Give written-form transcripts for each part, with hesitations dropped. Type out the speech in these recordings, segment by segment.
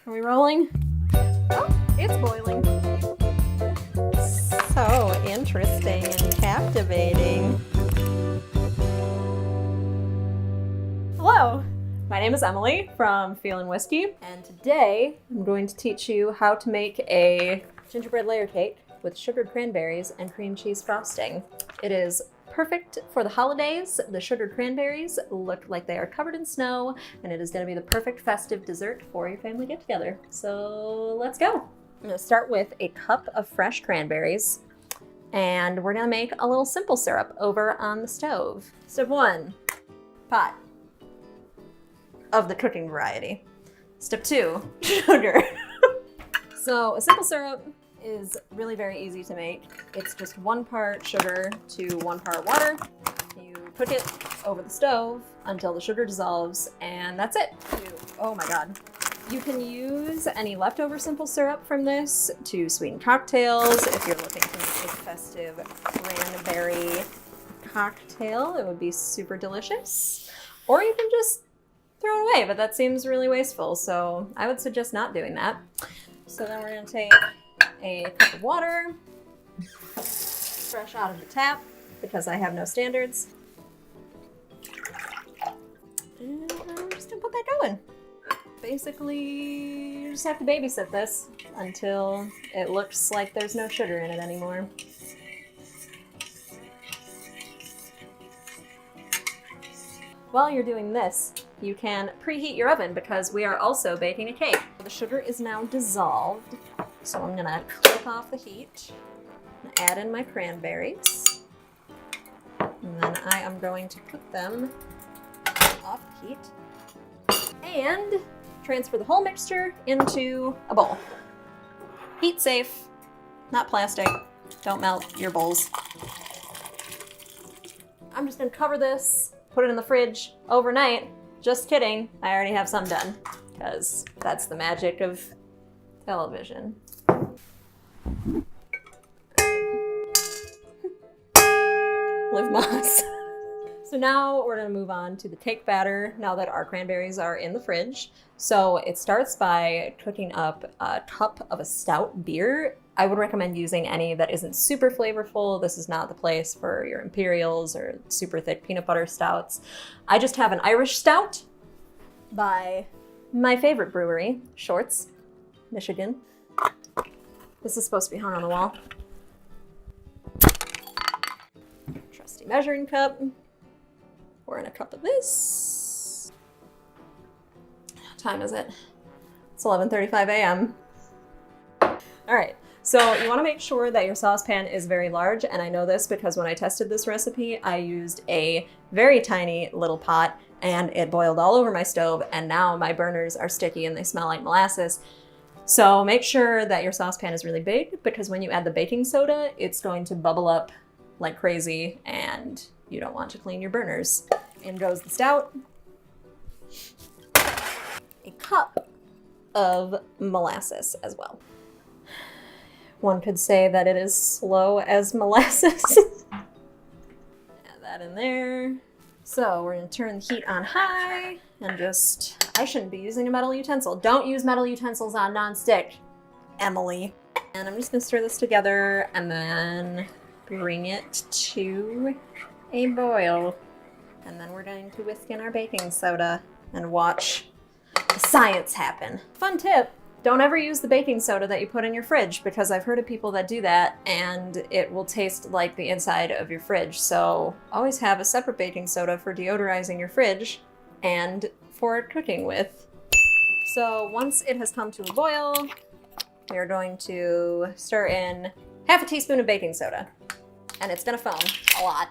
Are we rolling? Oh, it's boiling. So interesting and captivating. Hello, my name is Emily from Feelin Whisky, and today I'm going to teach you how to make a gingerbread layer cake with sugared cranberries and cream cheese frosting. It is perfect for the holidays. The sugared cranberries look like they are covered in snow, and it is going to be the perfect festive dessert for your family get-together. So let's go. I'm going to start with a cup of fresh cranberries, and we're going to make a little simple syrup over on the stove. Step 1, pot of the cooking variety. Step 2, sugar. So a simple syrup is really very easy to make. It's just 1 part sugar to 1 part water. You cook it over the stove until the sugar dissolves, and that's it. Oh my God. You can use any leftover simple syrup from this to sweeten cocktails. If you're looking to make a festive cranberry cocktail, it would be super delicious. Or you can just throw it away, but that seems really wasteful, so I would suggest not doing that. So then we're gonna take a cup of water, fresh out of the tap, because I have no standards. And I'm just gonna put that going. Basically, you just have to babysit this until it looks like there's no sugar in it anymore. While you're doing this, you can preheat your oven because we are also baking a cake. The sugar is now dissolved, so I'm gonna click off the heat and add in my cranberries. And then I am going to put them off the heat and transfer the whole mixture into a bowl. Heat safe, not plastic. Don't melt your bowls. I'm just gonna cover this, put it in the fridge overnight. Just kidding, I already have some done, because that's the magic of television. Live Moss. So now we're gonna move on to the cake batter now that our cranberries are in the fridge. So it starts by cooking up a cup of a stout beer. I would recommend using any that isn't super flavorful. This is not the place for your imperials or super thick peanut butter stouts. I just have an Irish stout by my favorite brewery, Shorts, Michigan. This is supposed to be hung on the wall. Trusty measuring cup. Pour in a cup of this. What time is it? It's 11:35 a.m. All right, so you want to make sure that your saucepan is very large, and I know this because when I tested this recipe, I used a very tiny little pot, and it boiled all over my stove, and now my burners are sticky and they smell like molasses. So make sure that your saucepan is really big, because when you add the baking soda, it's going to bubble up like crazy, and you don't want to clean your burners. In goes the stout. A cup of molasses as well. One could say that it is slow as molasses. Add that in there. So we're gonna turn the heat on high and just, I shouldn't be using a metal utensil. Don't use metal utensils on nonstick, Emily. And I'm just gonna stir this together and then bring it to a boil. And then we're going to whisk in our baking soda and watch the science happen. Fun tip, don't ever use the baking soda that you put in your fridge, because I've heard of people that do that and it will taste like the inside of your fridge. So always have a separate baking soda for deodorizing your fridge and for cooking with. So once it has come to a boil, we're going to stir in half a teaspoon of baking soda. And it's gonna foam a lot.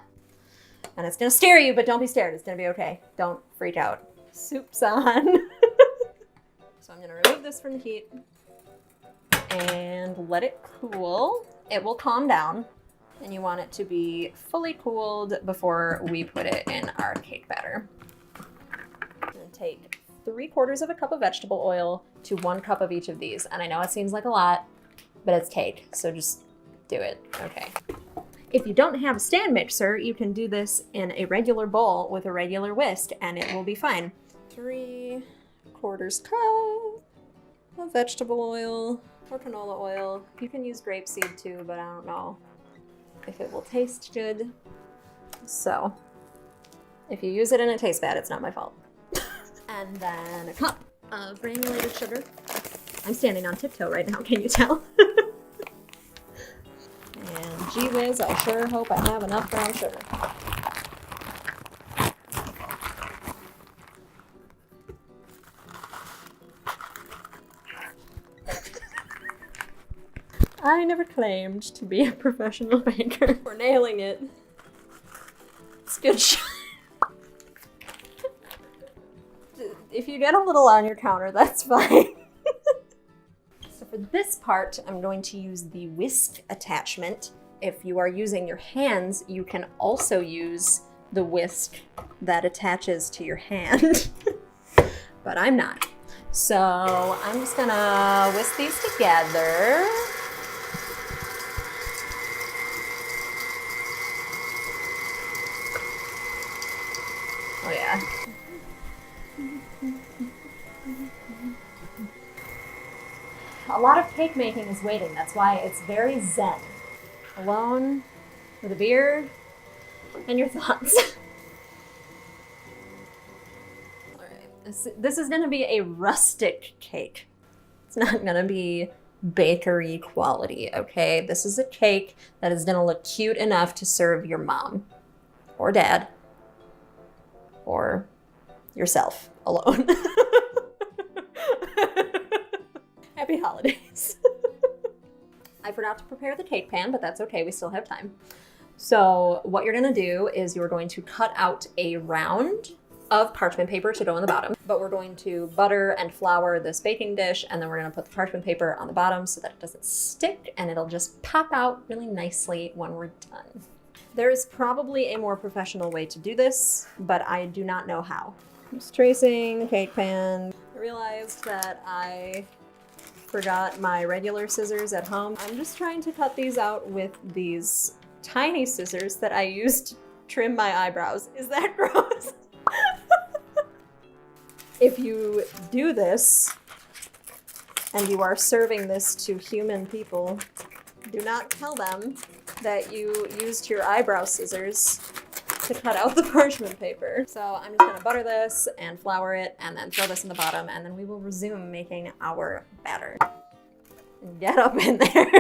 And it's gonna scare you, but don't be scared, it's gonna be okay. Don't freak out. Soup's on. So I'm gonna remove this from the heat and let it cool. It will calm down, and you want it to be fully cooled before we put it in our cake batter. I'm gonna take 3/4 of a cup of vegetable oil to 1 cup of each of these. And I know it seems like a lot, but it's cake, so just do it, okay. If you don't have a stand mixer, you can do this in a regular bowl with a regular whisk, and it will be fine. 3/4 cup of vegetable oil or canola oil. You can use grapeseed too, but I don't know if it will taste good. So if you use it and it tastes bad, it's not my fault. And then a cup of granulated sugar. I'm standing on tiptoe right now, can you tell? And gee whiz, I sure hope I have enough brown sugar. I never claimed to be a professional baker. We're nailing it. It's good shit. If you get a little on your counter, that's fine. So for this part, I'm going to use the whisk attachment. If you are using your hands, you can also use the whisk that attaches to your hand. But I'm not. So I'm just gonna whisk these together. Oh yeah. A lot of cake making is waiting. That's why it's very zen. Alone, with a beer, and your thoughts. All right, this is gonna be a rustic cake. It's not gonna be bakery quality, okay? This is a cake that is gonna look cute enough to serve your mom or dad or yourself alone. Happy holidays. I forgot to prepare the cake pan, but that's okay, we still have time. So what you're gonna do is you're going to cut out a round of parchment paper to go on the bottom, but we're going to butter and flour this baking dish, and then we're gonna put the parchment paper on the bottom so that it doesn't stick and it'll just pop out really nicely when we're done. There is probably a more professional way to do this, but I do not know how. I'm just tracing the cake pan. I realized that I forgot my regular scissors at home. I'm just trying to cut these out with these tiny scissors that I used to trim my eyebrows. Is that gross? If you do this and you are serving this to human people, do not tell them that you used your eyebrow scissors to cut out the parchment paper. So I'm just gonna butter this and flour it and then throw this in the bottom, and then we will resume making our batter. Get up in there.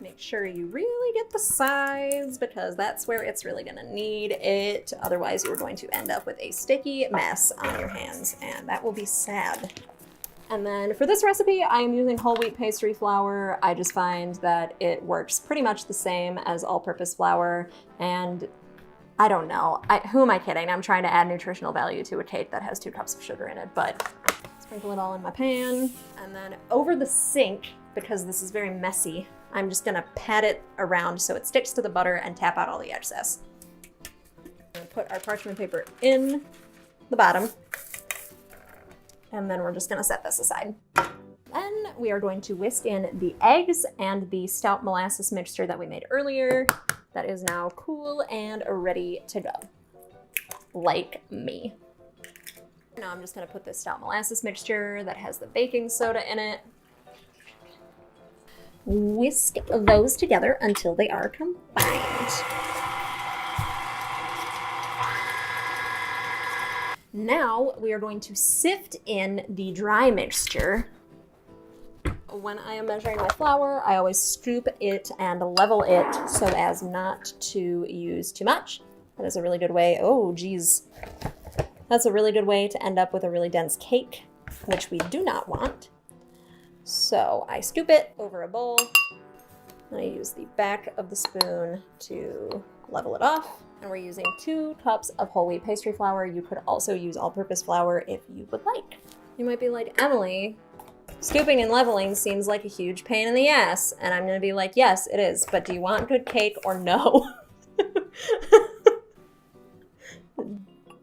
Make sure you really get the sides because that's where it's really gonna need it. Otherwise you're going to end up with a sticky mess on your hands, and that will be sad. And then for this recipe, I am using whole wheat pastry flour. I just find that it works pretty much the same as all-purpose flour, and I don't know. Who am I kidding? I'm trying to add nutritional value to a cake that has 2 cups of sugar in it, but sprinkle it all in my pan. And then over the sink, because this is very messy, I'm just gonna pat it around so it sticks to the butter and tap out all the excess. I'm gonna put our parchment paper in the bottom, and then we're just gonna set this aside. Then we are going to whisk in the eggs and the stout molasses mixture that we made earlier. That is now cool and ready to go, like me. Now I'm just gonna put this stout molasses mixture that has the baking soda in it. Whisk those together until they are combined. Now we are going to sift in the dry mixture. When I am measuring my flour, I always scoop it and level it so as not to use too much. That is a really good way. Oh, geez. That's a really good way to end up with a really dense cake, which we do not want. So I scoop it over a bowl, and I use the back of the spoon to level it off. And we're using 2 cups of whole wheat pastry flour. You could also use all-purpose flour if you would like. You might be like, Emily, scooping and leveling seems like a huge pain in the ass. And I'm gonna be like, yes, it is, but do you want good cake or no?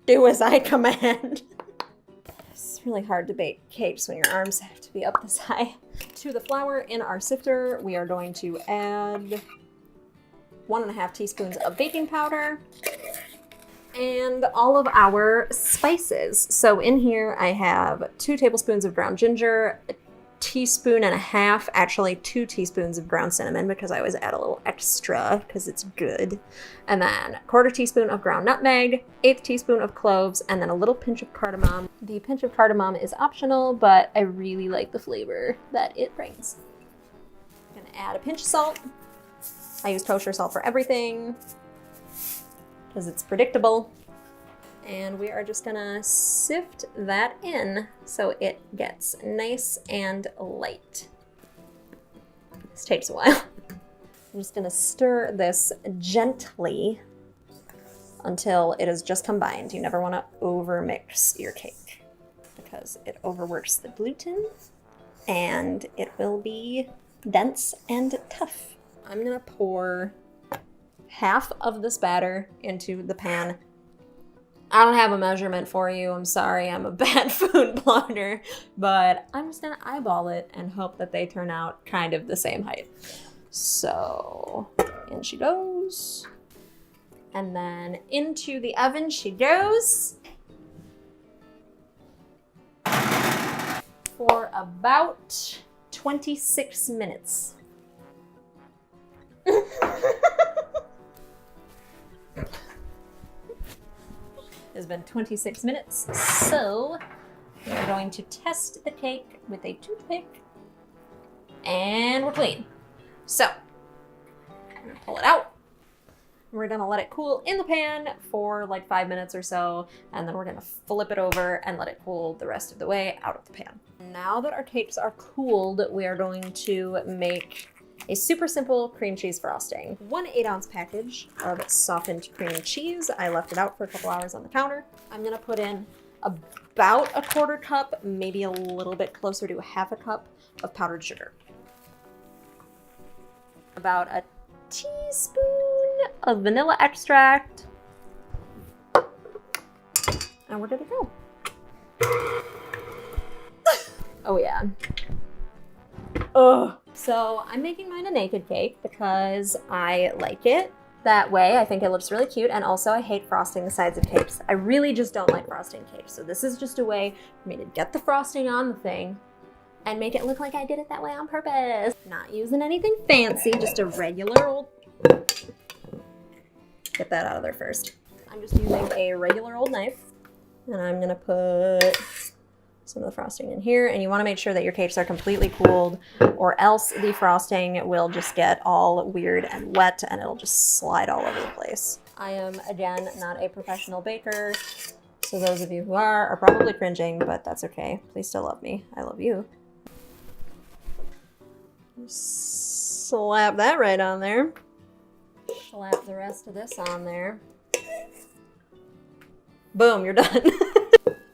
Do as I command. It's really hard to bake cakes when your arms have to be up this high. To the flour in our sifter, we are going to add 1.5 teaspoons of baking powder. And all of our spices. So in here I have 2 tablespoons of ground ginger, a teaspoon and a half, actually 2 teaspoons of ground cinnamon because I always add a little extra because it's good. And then 1/4 teaspoon of ground nutmeg, 1/8 teaspoon of cloves, and then a little pinch of cardamom. The pinch of cardamom is optional, but I really like the flavor that it brings. I'm gonna add a pinch of salt. I use kosher salt for everything because it's predictable. And we are just gonna sift that in so it gets nice and light. This takes a while. I'm just gonna stir this gently until it is just combined. You never wanna overmix your cake because it overworks the gluten and it will be dense and tough. I'm gonna pour half of this batter into the pan. I don't have a measurement for you. I'm sorry, I'm a bad food blogger, but I'm just gonna eyeball it and hope that they turn out kind of the same height. So, in she goes. And then into the oven she goes for about 26 minutes. It's been 26 minutes, so we're going to test the cake with a toothpick, and we're clean. So, I'm gonna pull it out. We're gonna let it cool in the pan for like 5 minutes or so, and then we're gonna flip it over and let it cool the rest of the way out of the pan. Now that our cakes are cooled, we are going to make a super simple cream cheese frosting. 1 8-ounce package of softened cream cheese. I left it out for a couple hours on the counter. I'm gonna put in about a 1/4 cup, maybe a little bit closer to a 1/2 cup of powdered sugar. About a teaspoon of vanilla extract. And we're good to go. Oh yeah. Ugh. So I'm making mine a naked cake because I like it that way. I think it looks really cute, and also I hate frosting the sides of cakes. I really just don't like frosting cakes. So this is just a way for me to get the frosting on the thing and make it look like I did it that way on purpose. Not using anything fancy, just a regular old... Get that out of there first. I'm just using a regular old knife, and I'm gonna put some of the frosting in here, and you want to make sure that your cakes are completely cooled, or else the frosting will just get all weird and wet and it'll just slide all over the place. I am, again, not a professional baker, so those of you who are probably cringing, but that's okay. Please still love me. I love you. Slap that right on there. Slap the rest of this on there. Boom, you're done.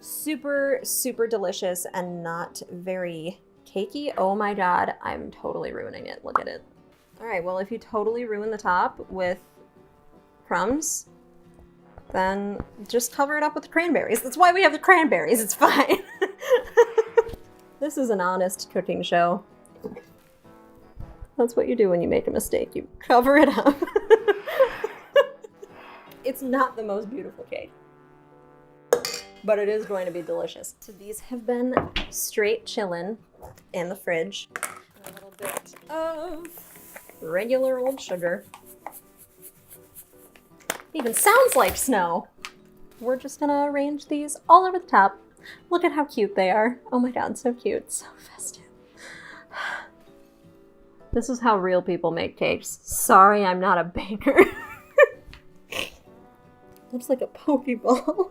Super, super delicious and not very cakey. Oh my god, I'm totally ruining it. Look at it. All right, well, if you totally ruin the top with crumbs, then just cover it up with the cranberries. That's why we have the cranberries. It's fine. This is an honest cooking show. That's what you do when you make a mistake. You cover it up. It's not the most beautiful cake, but it is going to be delicious. So these have been straight chillin' in the fridge. A little bit of regular old sugar. Even sounds like snow. We're just gonna arrange these all over the top. Look at how cute they are. Oh my god, so cute, so festive. This is how real people make cakes. Sorry, I'm not a baker. Looks like a Pokeball.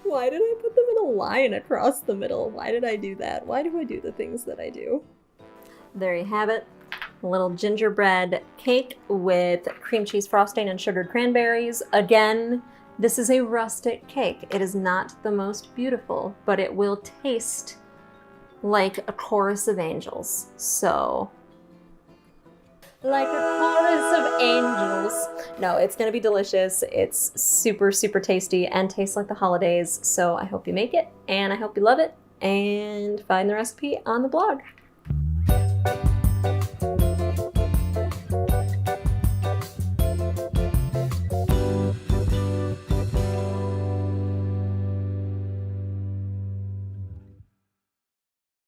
Why did I put them in a line across the middle? Why did I do that? Why do I do the things that I do? There you have it. A little gingerbread cake with cream cheese frosting and sugared cranberries. Again, this is a rustic cake. It is not the most beautiful, but it will taste like a chorus of angels. So, like a chorus of angels. No, it's gonna be delicious. It's super, super tasty and tastes like the holidays. So I hope you make it, and I hope you love it, and find the recipe on the blog.